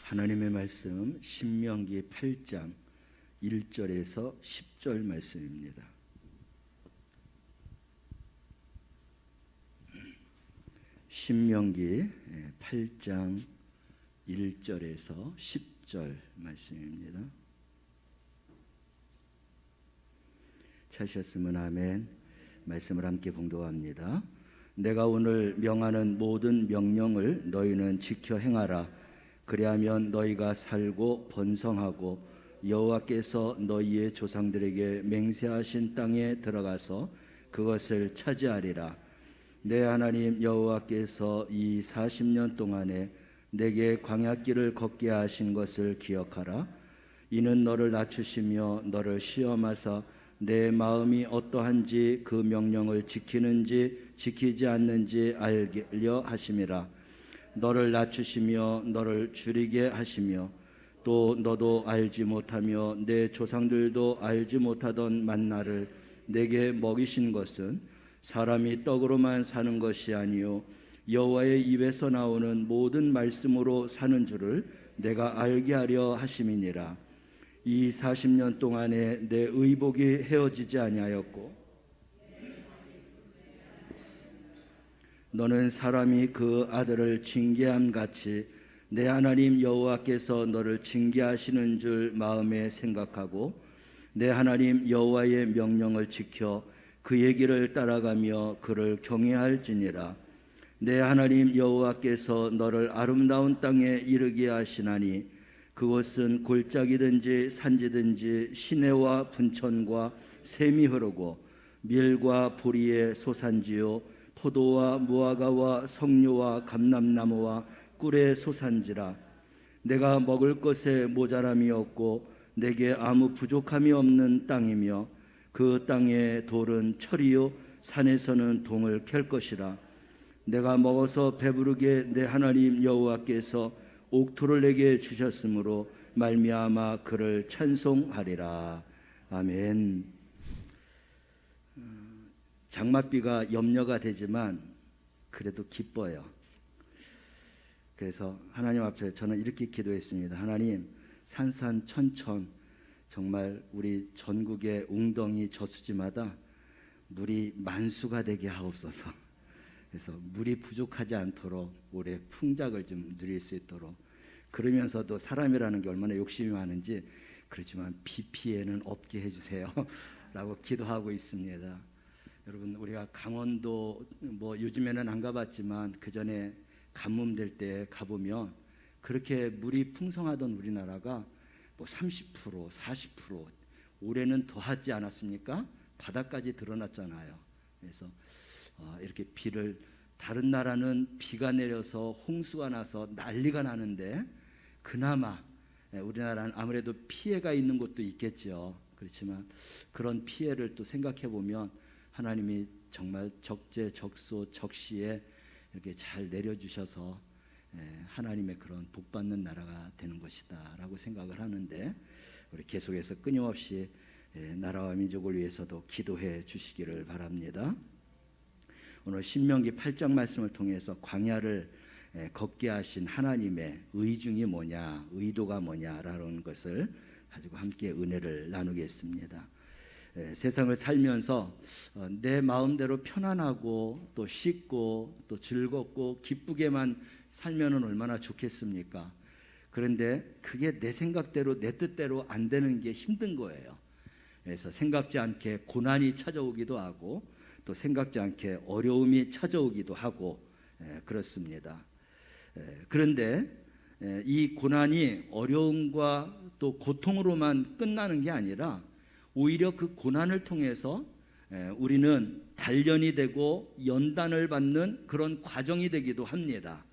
하나님의 말씀 신명기 8장 1절에서 10절 말씀입니다. 신명기 8장 1절에서 10절 말씀입니다. 찾으셨으면 아멘. 말씀을 함께 봉독합니다. 내가 오늘 명하는 모든 명령을 너희는 지켜 행하라. 그리하면 너희가 살고 번성하고 여호와께서 너희의 조상들에게 맹세하신 땅에 들어가서 그것을 차지하리라. 내 하나님 여호와께서 이 40년 동안에 내게 광야길을 걷게 하신 것을 기억하라. 이는 너를 낮추시며 너를 시험하사 내 마음이 어떠한지 그 명령을 지키는지 지키지 않는지 알려 하심이라. 너를 낮추시며 너를 줄이게 하시며 또 너도 알지 못하며 내 조상들도 알지 못하던 만나를 내게 먹이신 것은 사람이 떡으로만 사는 것이 아니요 여호와의 입에서 나오는 모든 말씀으로 사는 줄을 내가 알게 하려 하심이니라. 이 40년 동안에 내 의복이 헤어지지 아니하였고 너는 사람이 그 아들을 징계함 같이 내 하나님 여호와께서 너를 징계하시는 줄 마음에 생각하고 내 하나님 여호와의 명령을 지켜 그의 길을 따라가며 그를 경외할지니라. 내 하나님 여호와께서 너를 아름다운 땅에 이르게 하시나니 그곳은 골짜기든지 산지든지 시내와 분천과 샘이 흐르고 밀과 보리의 소산지요 포도와 무화과와 석류와 감람나무와 꿀의 소산지라. 내가 먹을 것에 모자람이 없고 내게 아무 부족함이 없는 땅이며 그 땅의 돌은 철이요 산에서는 동을 캘 것이라. 내가 먹어서 배부르게 내 하나님 여호와께서 옥토를 내게 주셨으므로 말미암아 그를 찬송하리라. 아멘. 장맛비가 염려가 되지만 그래도 기뻐요. 그래서 하나님 앞에 저는 이렇게 기도했습니다. 하나님, 산산천천 정말 우리 전국의 웅덩이 저수지마다 물이 만수가 되게 하옵소서. 그래서 물이 부족하지 않도록 올해 풍작을 좀 누릴 수 있도록, 그러면서도 사람이라는 게 얼마나 욕심이 많은지 그렇지만 비 피해는 없게 해주세요 라고 기도하고 있습니다. 여러분, 우리가 강원도 요즘에는 안 가봤지만 그 전에 가뭄될 때 가보면 그렇게 물이 풍성하던 우리나라가 30%, 40% 올해는 더 하지 않았습니까? 바다까지 드러났잖아요. 그래서 이렇게 비를, 다른 나라는 비가 내려서 홍수가 나서 난리가 나는데 그나마 우리나라는 아무래도 피해가 있는 곳도 있겠죠. 그렇지만 그런 피해를 또 생각해 보면 하나님이 정말 적재적소 적시에 이렇게 잘 내려주셔서 하나님의 그런 복받는 나라가 되는 것이다 라고 생각을 하는데, 우리 계속해서 끊임없이 나라와 민족을 위해서도 기도해 주시기를 바랍니다. 오늘 신명기 8장 말씀을 통해서 광야를 걷게 하신 하나님의 의중이 뭐냐, 의도가 뭐냐라는 것을 가지고 함께 은혜를 나누겠습니다. 세상을 살면서 내 마음대로 편안하고 또 쉽고 또 즐겁고 기쁘게만 살면은 얼마나 좋겠습니까? 그런데 그게 내 생각대로 내 뜻대로 안 되는 게 힘든 거예요. 그래서 생각지 않게 고난이 찾아오기도 하고 또 생각지 않게 어려움이 찾아오기도 하고 그렇습니다. 그런데 이 고난이 어려움과 또 고통으로만 끝나는 게 아니라 오히려 그 고난을 통해서 우리는 단련이 되고 연단을 받는 그런 과정이 되기도 합니다.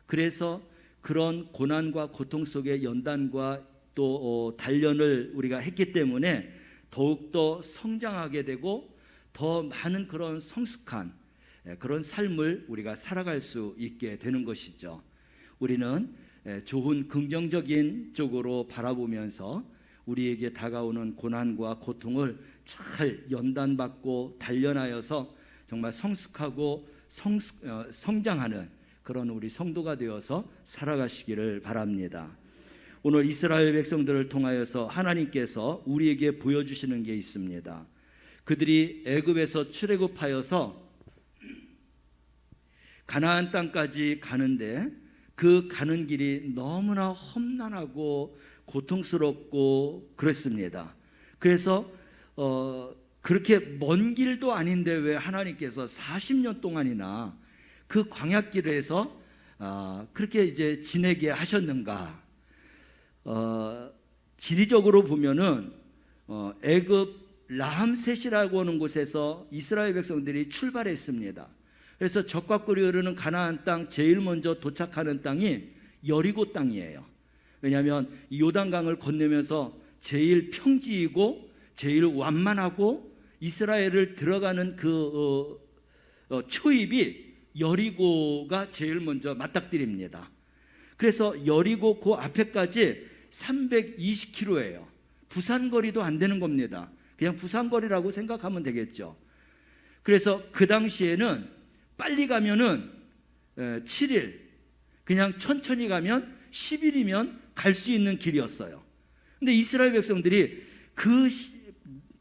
그래서 그런 고난과 고통 속의 연단과 또 단련을 우리가 했기 때문에 더욱더 성장하게 되고 더 많은 그런 성숙한 그런 삶을 우리가 살아갈 수 있게 되는 것이죠. 우리는 좋은 긍정적인 쪽으로 바라보면서 우리에게 다가오는 고난과 고통을 잘 연단받고 단련하여서 정말 성숙하고 성장하는 그런 우리 성도가 되어서 살아가시기를 바랍니다. 오늘 이스라엘 백성들을 통하여서 하나님께서 우리에게 보여주시는 게 있습니다. 그들이 애굽에서 출애굽하여서 가나안 땅까지 가는데 그 가는 길이 너무나 험난하고 고통스럽고 그랬습니다. 그래서 그렇게 먼 길도 아닌데 왜 하나님께서 40년 동안이나 그 광야길에서 그렇게 이제 지내게 하셨는가? 지리적으로 보면은 애굽 라함셋이라고 하는 곳에서 이스라엘 백성들이 출발했습니다. 그래서 적과 꿀이 흐르는 가나안 땅 제일 먼저 도착하는 땅이 여리고 땅이에요. 왜냐하면 요단강을 건너면서 제일 평지이고 제일 완만하고 이스라엘을 들어가는 그 초입이 여리고가 제일 먼저 맞닥뜨립니다. 그래서 여리고 그 앞에까지 320km예요. 부산 거리도 안 되는 겁니다. 그냥 부산 거리라고 생각하면 되겠죠. 그래서 그 당시에는 빨리 가면은 7일, 그냥 천천히 가면 10일이면 갈 수 있는 길이었어요. 근데 이스라엘 백성들이 그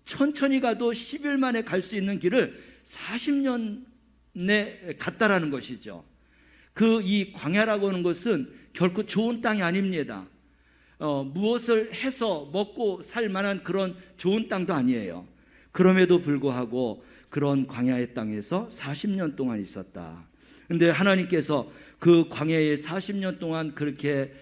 천천히 가도 10일 만에 갈 수 있는 길을 40년에 갔다라는 것이죠. 이 광야라고 하는 것은 결코 좋은 땅이 아닙니다. 무엇을 해서 먹고 살 만한 그런 좋은 땅도 아니에요. 그럼에도 불구하고 그런 광야의 땅에서 40년 동안 있었다. 근데 하나님께서 그 광야에 40년 동안 그렇게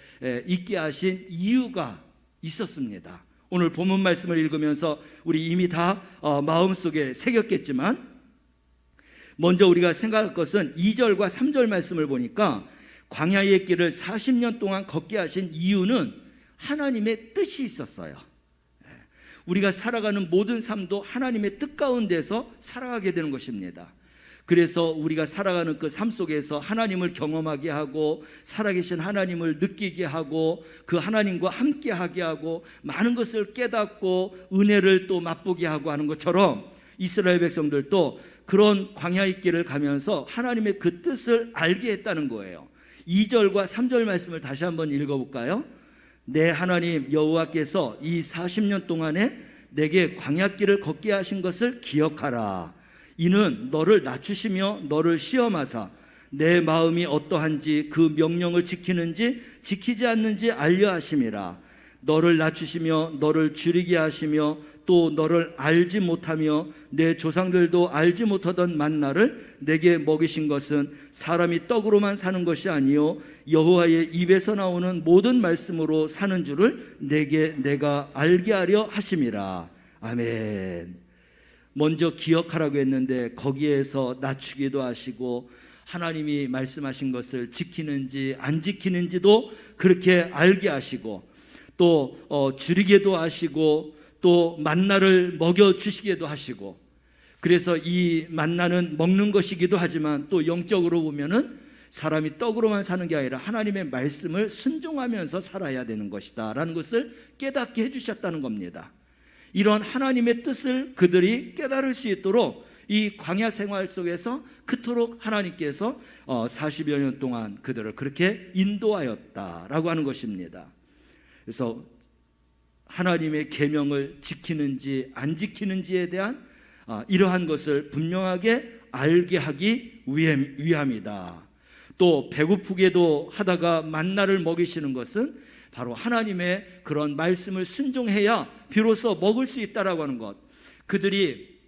있게 하신 이유가 있었습니다. 오늘 본문 말씀을 읽으면서 우리 이미 다 마음속에 새겼겠지만 먼저 우리가 생각할 것은 2절과 3절 말씀을 보니까 광야의 길을 40년 동안 걷게 하신 이유는 하나님의 뜻이 있었어요. 우리가 살아가는 모든 삶도 하나님의 뜻 가운데서 살아가게 되는 것입니다. 그래서 우리가 살아가는 그 삶 속에서 하나님을 경험하게 하고 살아계신 하나님을 느끼게 하고 그 하나님과 함께하게 하고 많은 것을 깨닫고 은혜를 또 맛보게 하고 하는 것처럼 이스라엘 백성들도 그런 광야의 길을 가면서 하나님의 그 뜻을 알게 했다는 거예요. 2절과 3절 말씀을 다시 한번 읽어볼까요? 내 하나님 여호와께서 이 40년 동안에 내게 광야길을 걷게 하신 것을 기억하라. 이는 너를 낮추시며 너를 시험하사 내 마음이 어떠한지 그 명령을 지키는지 지키지 않는지 알려 하심이라. 너를 낮추시며 너를 줄이게 하시며 또 너를 알지 못하며 내 조상들도 알지 못하던 만나를 내게 먹이신 것은 사람이 떡으로만 사는 것이 아니요 여호와의 입에서 나오는 모든 말씀으로 사는 줄을 내가 알게 하려 하심이라. 아멘. 먼저 기억하라고 했는데 거기에서 낮추기도 하시고 하나님이 말씀하신 것을 지키는지 안 지키는지도 그렇게 알게 하시고 또 줄이게도 하시고 또 만나를 먹여주시기도 하시고, 그래서 이 만나는 먹는 것이기도 하지만 또 영적으로 보면은 사람이 떡으로만 사는 게 아니라 하나님의 말씀을 순종하면서 살아야 되는 것이다 라는 것을 깨닫게 해주셨다는 겁니다. 이런 하나님의 뜻을 그들이 깨달을 수 있도록 이 광야 생활 속에서 그토록 하나님께서 40여 년 동안 그들을 그렇게 인도하였다라고 하는 것입니다. 그래서 하나님의 계명을 지키는지 안 지키는지에 대한 이러한 것을 분명하게 알게 하기 위함이다. 또 배고프게도 하다가 만나를 먹이시는 것은 바로 하나님의 그런 말씀을 순종해야 비로소 먹을 수 있다라고 하는 것. 그들이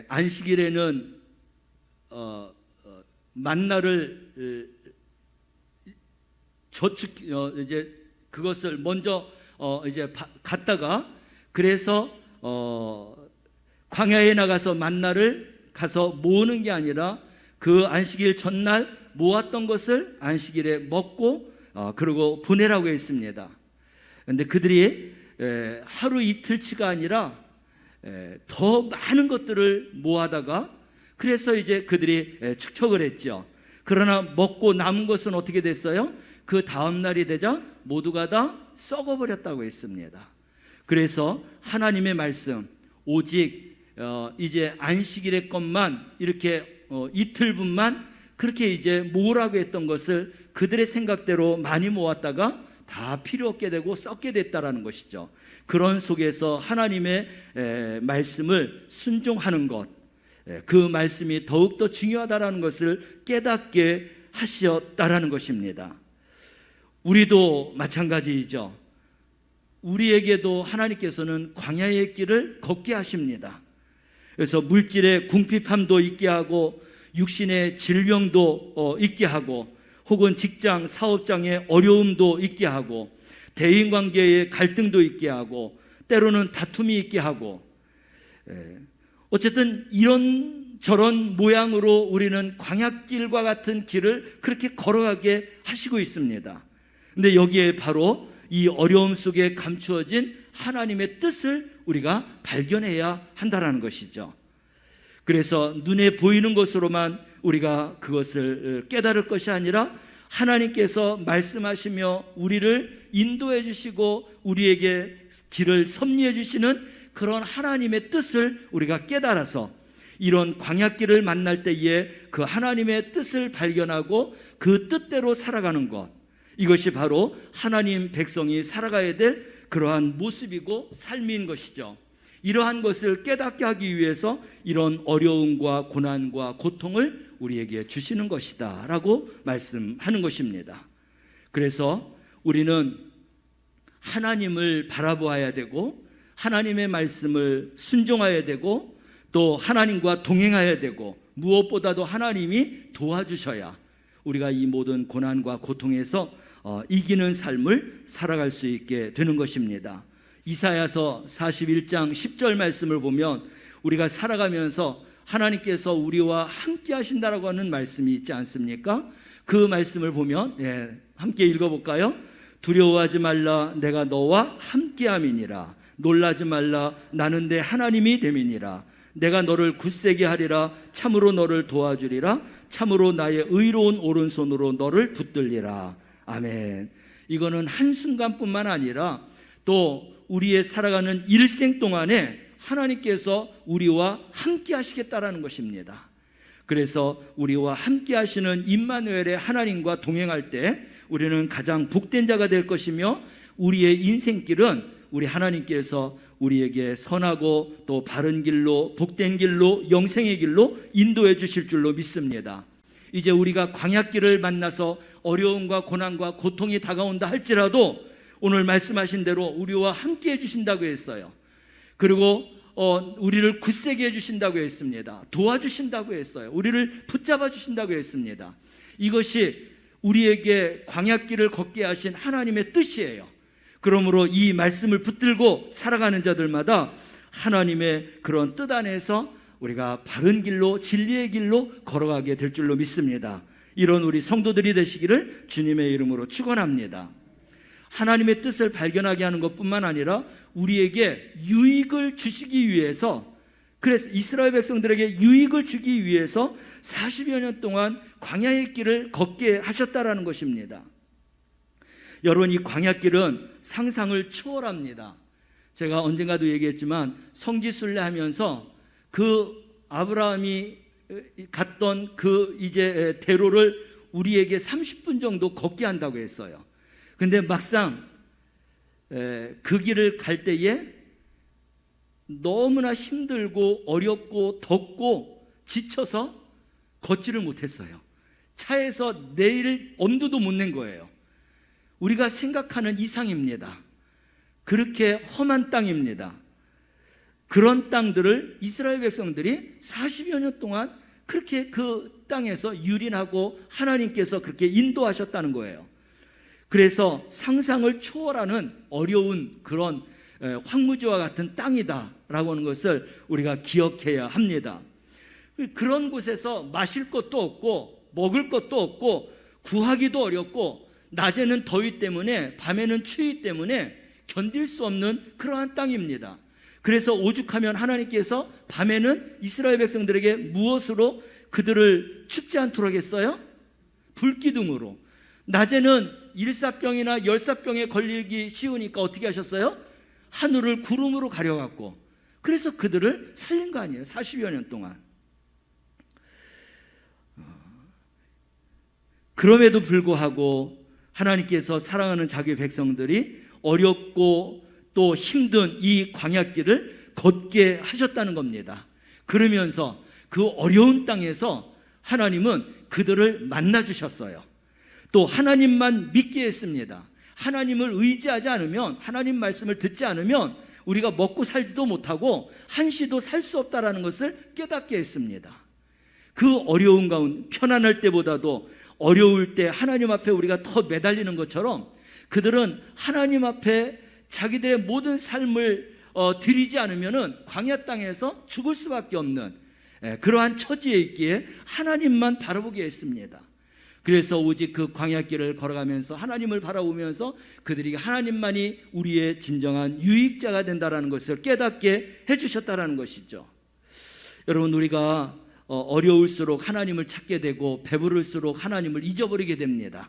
안식일에는 만나를 이제 그것을 먼저 이제 갔다가 그래서 광야에 나가서 만나를 가서 모으는 게 아니라 그 안식일 전날 모았던 것을 안식일에 먹고 그리고 보내라고 했습니다. 그런데 그들이 하루 이틀치가 아니라 더 많은 것들을 모아다가 그래서 이제 그들이 축적을 했죠. 그러나 먹고 남은 것은 어떻게 됐어요? 그 다음 날이 되자 모두가 다 썩어버렸다고 했습니다. 그래서 하나님의 말씀 오직 이제 안식일의 것만 이렇게 이틀분만 그렇게 이제 모으라고 했던 것을 그들의 생각대로 많이 모았다가 다 필요 없게 되고 썩게 됐다라는 것이죠. 그런 속에서 하나님의 말씀을 순종하는 것, 그 말씀이 더욱더 중요하다라는 것을 깨닫게 하셨다라는 것입니다. 우리도 마찬가지이죠. 우리에게도 하나님께서는 광야의 길을 걷게 하십니다. 그래서 물질의 궁핍함도 있게 하고 육신의 질병도 있게 하고 혹은 직장, 사업장의 어려움도 있게 하고 대인관계의 갈등도 있게 하고 때로는 다툼이 있게 하고 어쨌든 이런저런 모양으로 우리는 광야길과 같은 길을 그렇게 걸어가게 하시고 있습니다. 근데 여기에 바로 이 어려움 속에 감추어진 하나님의 뜻을 우리가 발견해야 한다는 것이죠. 그래서 눈에 보이는 것으로만 우리가 그것을 깨달을 것이 아니라 하나님께서 말씀하시며 우리를 인도해 주시고 우리에게 길을 섭리해 주시는 그런 하나님의 뜻을 우리가 깨달아서 이런 광야길을 만날 때에 그 하나님의 뜻을 발견하고 그 뜻대로 살아가는 것, 이것이 바로 하나님 백성이 살아가야 될 그러한 모습이고 삶인 것이죠. 이러한 것을 깨닫게 하기 위해서 이런 어려움과 고난과 고통을 우리에게 주시는 것이다 라고 말씀하는 것입니다. 그래서 우리는 하나님을 바라보아야 되고 하나님의 말씀을 순종해야 되고 또 하나님과 동행해야 되고 무엇보다도 하나님이 도와주셔야 우리가 이 모든 고난과 고통에서 이기는 삶을 살아갈 수 있게 되는 것입니다. 이사야서 41장 10절 말씀을 보면 우리가 살아가면서 하나님께서 우리와 함께 하신다라고 하는 말씀이 있지 않습니까? 그 말씀을 보면 함께 읽어볼까요? 두려워하지 말라, 내가 너와 함께함이니라. 놀라지 말라, 나는 내 하나님이 됨이니라. 내가 너를 굳세게 하리라. 참으로 너를 도와주리라. 참으로 나의 의로운 오른손으로 너를 붙들리라. 아멘. 이거는 한순간뿐만 아니라 또 우리의 살아가는 일생 동안에 하나님께서 우리와 함께 하시겠다라는 것입니다. 그래서 우리와 함께 하시는 임마누엘의 하나님과 동행할 때 우리는 가장 복된 자가 될 것이며 우리의 인생길은 우리 하나님께서 우리에게 선하고 또 바른 길로, 복된 길로, 영생의 길로 인도해 주실 줄로 믿습니다. 이제 우리가 광야길을 만나서 어려움과 고난과 고통이 다가온다 할지라도 오늘 말씀하신 대로 우리와 함께 해주신다고 했어요. 그리고 우리를 굳세게 해주신다고 했습니다. 도와주신다고 했어요. 우리를 붙잡아 주신다고 했습니다. 이것이 우리에게 광야길을 걷게 하신 하나님의 뜻이에요. 그러므로 이 말씀을 붙들고 살아가는 자들마다 하나님의 그런 뜻 안에서 우리가 바른 길로, 진리의 길로 걸어가게 될 줄로 믿습니다. 이런 우리 성도들이 되시기를 주님의 이름으로 축원합니다. 하나님의 뜻을 발견하게 하는 것뿐만 아니라 우리에게 유익을 주시기 위해서, 그래서 이스라엘 백성들에게 유익을 주기 위해서 40여 년 동안 광야의 길을 걷게 하셨다라는 것입니다. 여러분, 이 광야길은 상상을 초월합니다. 제가 언젠가도 얘기했지만 성지순례 하면서 그 아브라함이 갔던 그 이제 대로를 우리에게 30분 정도 걷게 한다고 했어요. 근데 막상 그 길을 갈 때에 너무나 힘들고 어렵고 덥고 지쳐서 걷지를 못했어요. 차에서 내일 엄두도 못 낸 거예요. 우리가 생각하는 이상입니다. 그렇게 험한 땅입니다. 그런 땅들을 이스라엘 백성들이 40여 년 동안 그렇게 그 땅에서 유린하고 하나님께서 그렇게 인도하셨다는 거예요. 그래서 상상을 초월하는 어려운 그런 황무지와 같은 땅이다라고 하는 것을 우리가 기억해야 합니다. 그런 곳에서 마실 것도 없고 먹을 것도 없고 구하기도 어렵고 낮에는 더위 때문에 밤에는 추위 때문에 견딜 수 없는 그러한 땅입니다. 그래서 오죽하면 하나님께서 밤에는 이스라엘 백성들에게 무엇으로 그들을 춥지 않도록 했어요? 불기둥으로. 낮에는 일사병이나 열사병에 걸리기 쉬우니까 어떻게 하셨어요? 하늘을 구름으로 가려갖고, 그래서 그들을 살린 거 아니에요. 40여 년 동안. 그럼에도 불구하고 하나님께서 사랑하는 자기 백성들이 어렵고 또 힘든 이 광야길을 걷게 하셨다는 겁니다. 그러면서 그 어려운 땅에서 하나님은 그들을 만나 주셨어요. 또 하나님만 믿게 했습니다. 하나님을 의지하지 않으면, 하나님 말씀을 듣지 않으면 우리가 먹고 살지도 못하고 한시도 살 수 없다라는 것을 깨닫게 했습니다. 그 어려운 가운데, 편안할 때보다도 어려울 때 하나님 앞에 우리가 더 매달리는 것처럼 그들은 하나님 앞에 자기들의 모든 삶을 드리지 않으면 광야 땅에서 죽을 수밖에 없는 그러한 처지에 있기에 하나님만 바라보게 했습니다. 그래서 오직 그 광야길을 걸어가면서 하나님을 바라보면서 그들이 하나님만이 우리의 진정한 유익자가 된다는 것을 깨닫게 해주셨다는 것이죠. 여러분, 우리가 어려울수록 하나님을 찾게 되고 배부를수록 하나님을 잊어버리게 됩니다.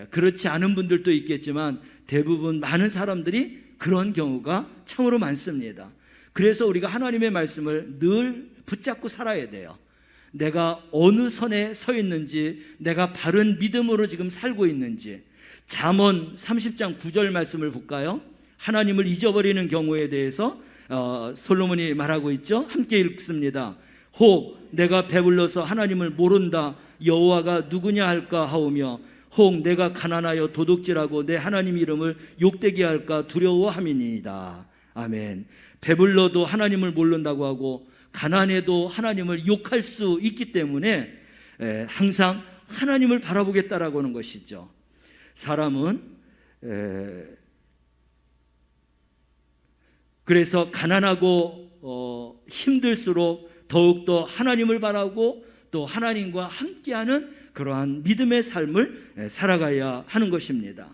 그렇지 않은 분들도 있겠지만 대부분 많은 사람들이 그런 경우가 참으로 많습니다. 그래서 우리가 하나님의 말씀을 늘 붙잡고 살아야 돼요. 내가 어느 선에 서 있는지, 내가 바른 믿음으로 지금 살고 있는지. 잠언 30장 9절 말씀을 볼까요? 하나님을 잊어버리는 경우에 대해서 솔로몬이 말하고 있죠. 함께 읽습니다. 혹 내가 배불러서 하나님을 모른다, 여호와가 누구냐 할까 하오며, 혹 내가 가난하여 도둑질하고 내 하나님 이름을 욕되게 할까 두려워함이니이다. 아멘. 배불러도 하나님을 모른다고 하고 가난해도 하나님을 욕할 수 있기 때문에 항상 하나님을 바라보겠다라고 하는 것이죠. 사람은 그래서 가난하고 힘들수록 더욱더 하나님을 바라고 또 하나님과 함께하는 그러한 믿음의 삶을 살아가야 하는 것입니다.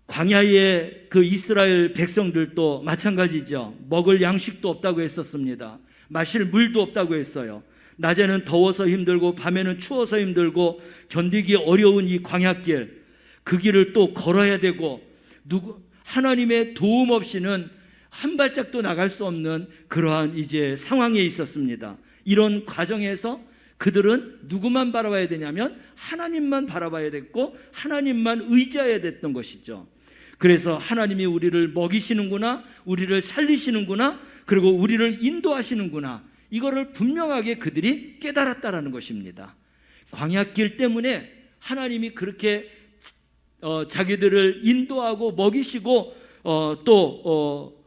광야의 그 이스라엘 백성들도 마찬가지죠. 먹을 양식도 없다고 했었습니다. 마실 물도 없다고 했어요. 낮에는 더워서 힘들고 밤에는 추워서 힘들고 견디기 어려운 이 광야길, 그 길을 또 걸어야 되고 하나님의 도움 없이는 한 발짝도 나갈 수 없는 그러한 이제 상황에 있었습니다. 이런 과정에서 그들은 누구만 바라봐야 되냐면 하나님만 바라봐야 됐고 하나님만 의지해야 됐던 것이죠. 그래서 하나님이 우리를 먹이시는구나, 우리를 살리시는구나, 그리고 우리를 인도하시는구나, 이거를 분명하게 그들이 깨달았다라는 것입니다. 광야길 때문에 하나님이 그렇게 자기들을 인도하고 먹이시고 또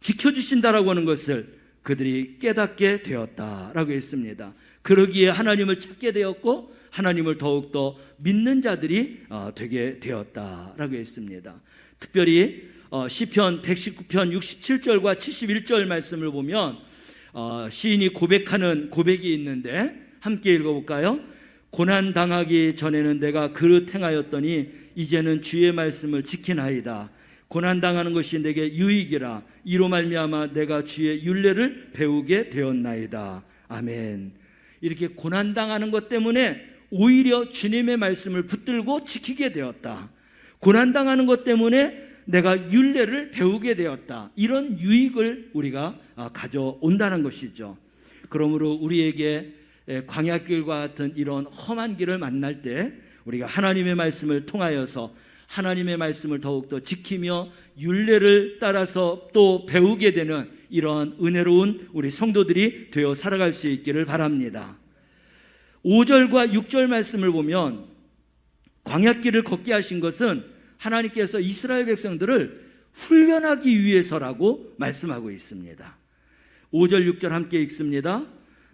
지켜주신다라고 하는 것을 그들이 깨닫게 되었다라고 했습니다. 그러기에 하나님을 찾게 되었고 하나님을 더욱더 믿는 자들이 되게 되었다라고 했습니다. 특별히 시편 119편 67절과 71절 말씀을 보면 시인이 고백하는 고백이 있는데 함께 읽어볼까요? 고난당하기 전에는 내가 그릇 행하였더니 이제는 주의 말씀을 지키나이다. 고난당하는 것이 내게 유익이라. 이로 말미암아 내가 주의 율례를 배우게 되었나이다. 아멘. 이렇게 고난당하는 것 때문에 오히려 주님의 말씀을 붙들고 지키게 되었다. 고난당하는 것 때문에 내가 율례를 배우게 되었다. 이런 유익을 우리가 가져온다는 것이죠. 그러므로 우리에게 광야길과 같은 이런 험한 길을 만날 때 우리가 하나님의 말씀을 통하여서 하나님의 말씀을 더욱더 지키며 율례를 따라서 또 배우게 되는 이러한 은혜로운 우리 성도들이 되어 살아갈 수 있기를 바랍니다. 5절과 6절 말씀을 보면 광야길을 걷게 하신 것은 하나님께서 이스라엘 백성들을 훈련하기 위해서라고 말씀하고 있습니다. 5절 6절 함께 읽습니다.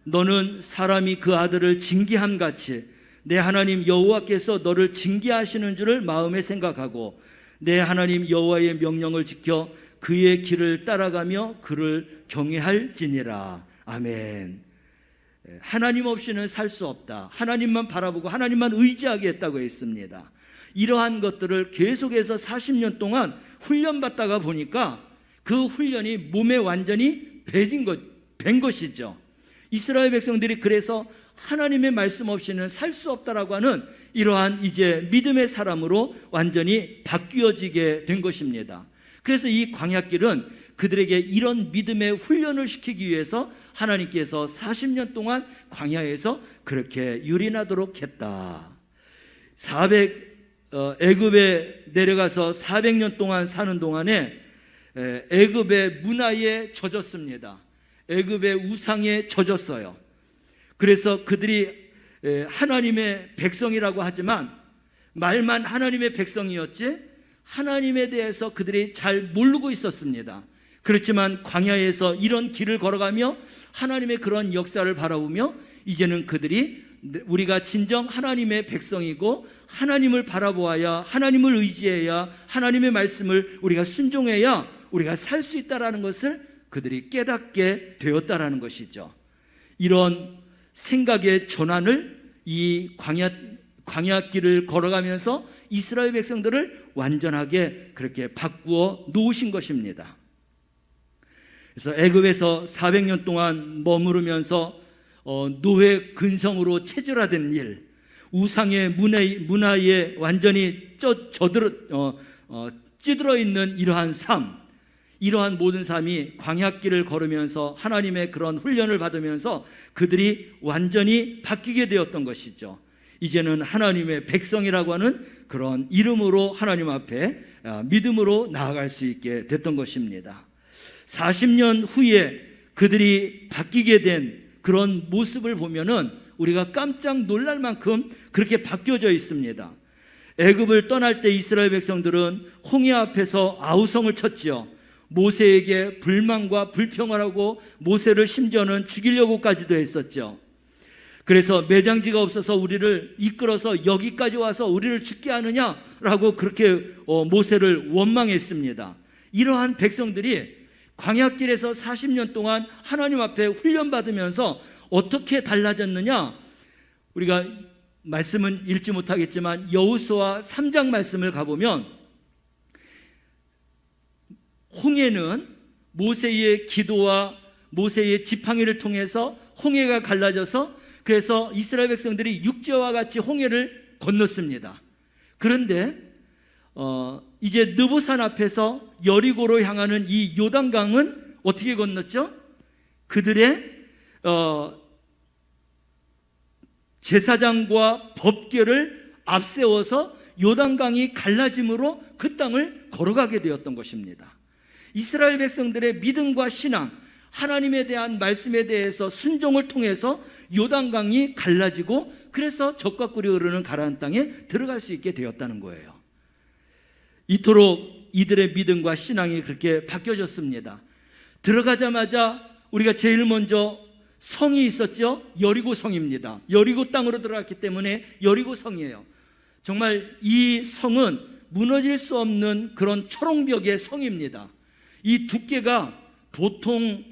너는 사람이 그 아들을 징계함 같이 내 하나님 여호와께서 너를 징계하시는 줄을 마음에 생각하고 내 하나님 여호와의 명령을 지켜 그의 길을 따라가며 그를 경외할지니라. 아멘. 하나님 없이는 살 수 없다. 하나님만 바라보고 하나님만 의지하겠다고 했습니다. 이러한 것들을 계속해서 40년 동안 훈련받다가 보니까 그 훈련이 몸에 완전히 밴 것이죠. 이스라엘 백성들이 그래서 하나님의 말씀 없이는 살 수 없다라고 하는 이러한 이제 믿음의 사람으로 완전히 바뀌어지게 된 것입니다. 그래서 이 광야길은 그들에게 이런 믿음의 훈련을 시키기 위해서 하나님께서 40년 동안 광야에서 그렇게 유린하도록 했다. 애굽에 내려가서 400년 동안 사는 동안에 애굽의 문화에 젖었습니다. 애굽의 우상에 젖었어요. 그래서 그들이 하나님의 백성이라고 하지만 말만 하나님의 백성이었지 하나님에 대해서 그들이 잘 모르고 있었습니다. 그렇지만 광야에서 이런 길을 걸어가며 하나님의 그런 역사를 바라보며 이제는 그들이 우리가 진정 하나님의 백성이고 하나님을 바라보아야 하나님을 의지해야 하나님의 말씀을 우리가 순종해야 우리가 살 수 있다라는 것을 그들이 깨닫게 되었다라는 것이죠. 이런 생각의 전환을 이 광야길을 걸어가면서 이스라엘 백성들을 완전하게 그렇게 바꾸어 놓으신 것입니다. 그래서 애굽에서 400년 동안 머무르면서 노예 근성으로 체질화된 일, 우상의 문화에 완전히 찌들어 있는 이러한 삶, 이러한 모든 삶이 광야길을 걸으면서 하나님의 그런 훈련을 받으면서 그들이 완전히 바뀌게 되었던 것이죠. 이제는 하나님의 백성이라고 하는 그런 이름으로 하나님 앞에 믿음으로 나아갈 수 있게 됐던 것입니다. 40년 후에 그들이 바뀌게 된 그런 모습을 보면은 우리가 깜짝 놀랄 만큼 그렇게 바뀌어져 있습니다. 애굽을 떠날 때 이스라엘 백성들은 홍해 앞에서 아우성을 쳤지요. 모세에게 불만과 불평을 하고 모세를 심지어는 죽이려고까지도 했었죠. 그래서 매장지가 없어서 우리를 이끌어서 여기까지 와서 우리를 죽게 하느냐라고 그렇게 모세를 원망했습니다. 이러한 백성들이 광야길에서 40년 동안 하나님 앞에 훈련받으면서 어떻게 달라졌느냐, 우리가 말씀은 읽지 못하겠지만 여호수아 3장 말씀을 가보면 홍해는 모세의 기도와 모세의 지팡이를 통해서 홍해가 갈라져서 그래서 이스라엘 백성들이 육지와 같이 홍해를 건넜습니다. 그런데 이제 느보산 앞에서 여리고로 향하는 이 요단강은 어떻게 건넜죠? 그들의 제사장과 법궤를 앞세워서 요단강이 갈라짐으로 그 땅을 걸어가게 되었던 것입니다. 이스라엘 백성들의 믿음과 신앙, 하나님에 대한 말씀에 대해서 순종을 통해서 요단강이 갈라지고 그래서 적과 꿀이 흐르는 가나안 땅에 들어갈 수 있게 되었다는 거예요. 이토록 이들의 믿음과 신앙이 그렇게 바뀌어졌습니다. 들어가자마자 우리가 제일 먼저 성이 있었죠. 여리고 성입니다. 여리고 땅으로 들어갔기 때문에 여리고 성이에요. 정말 이 성은 무너질 수 없는 그런 초롱벽의 성입니다. 이 두께가 보통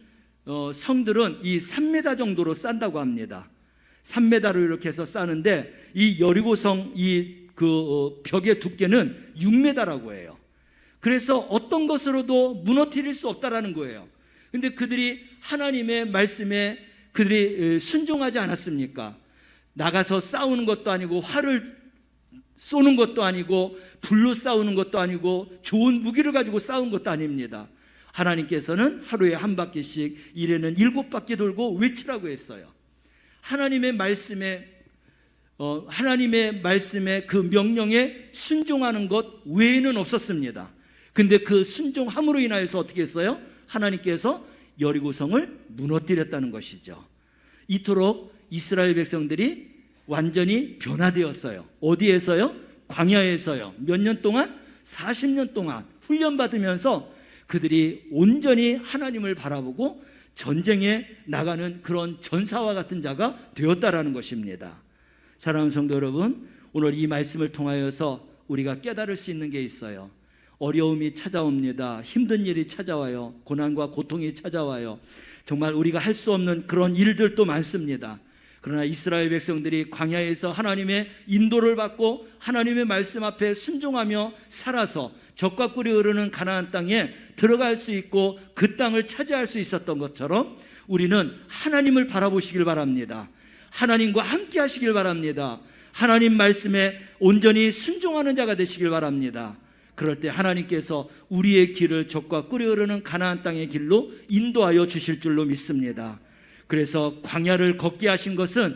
성들은 이 3m 정도로 싼다고 합니다. 3m로 이렇게 해서 싸는데 이 여리고성 그 벽의 두께는 6m라고 해요. 그래서 어떤 것으로도 무너뜨릴 수 없다라는 거예요. 근데 그들이 하나님의 말씀에 그들이 순종하지 않았습니까? 나가서 싸우는 것도 아니고 활을 쏘는 것도 아니고 불로 싸우는 것도 아니고 좋은 무기를 가지고 싸운 것도 아닙니다. 하나님께서는 하루에 한 바퀴씩 이래는 7바퀴 돌고 외치라고 했어요. 하나님의 말씀에 그 명령에 순종하는 것 외에는 없었습니다. 근데 그 순종함으로 인하여서 어떻게 했어요? 하나님께서 여리고성을 무너뜨렸다는 것이죠. 이토록 이스라엘 백성들이 완전히 변화되었어요. 어디에서요? 광야에서요. 몇 년 동안? 40년 동안 훈련받으면서 그들이 온전히 하나님을 바라보고 전쟁에 나가는 그런 전사와 같은 자가 되었다라는 것입니다. 사랑하는 성도 여러분, 오늘 이 말씀을 통하여서 우리가 깨달을 수 있는 게 있어요. 어려움이 찾아옵니다. 힘든 일이 찾아와요. 고난과 고통이 찾아와요. 정말 우리가 할 수 없는 그런 일들도 많습니다. 그러나 이스라엘 백성들이 광야에서 하나님의 인도를 받고 하나님의 말씀 앞에 순종하며 살아서 적과 꿀이 흐르는 가나안 땅에 들어갈 수 있고 그 땅을 차지할 수 있었던 것처럼 우리는 하나님을 바라보시길 바랍니다. 하나님과 함께 하시길 바랍니다. 하나님 말씀에 온전히 순종하는 자가 되시길 바랍니다. 그럴 때 하나님께서 우리의 길을 적과 꿀이 흐르는 가나안 땅의 길로 인도하여 주실 줄로 믿습니다. 그래서 광야를 걷게 하신 것은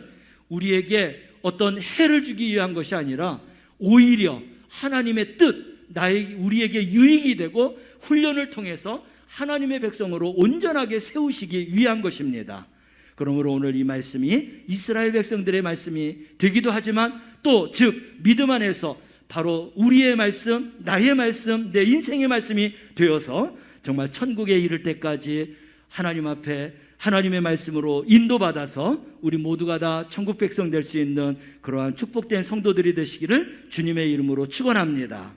우리에게 어떤 해를 주기 위한 것이 아니라 오히려 하나님의 뜻, 우리에게 유익이 되고 훈련을 통해서 하나님의 백성으로 온전하게 세우시기 위한 것입니다. 그러므로 오늘 이 말씀이 이스라엘 백성들의 말씀이 되기도 하지만 또 즉 믿음 안에서 바로 우리의 말씀, 나의 말씀, 내 인생의 말씀이 되어서 정말 천국에 이를 때까지 하나님 앞에 하나님의 말씀으로 인도받아서 우리 모두가 다 천국 백성 될 수 있는 그러한 축복된 성도들이 되시기를 주님의 이름으로 축원합니다.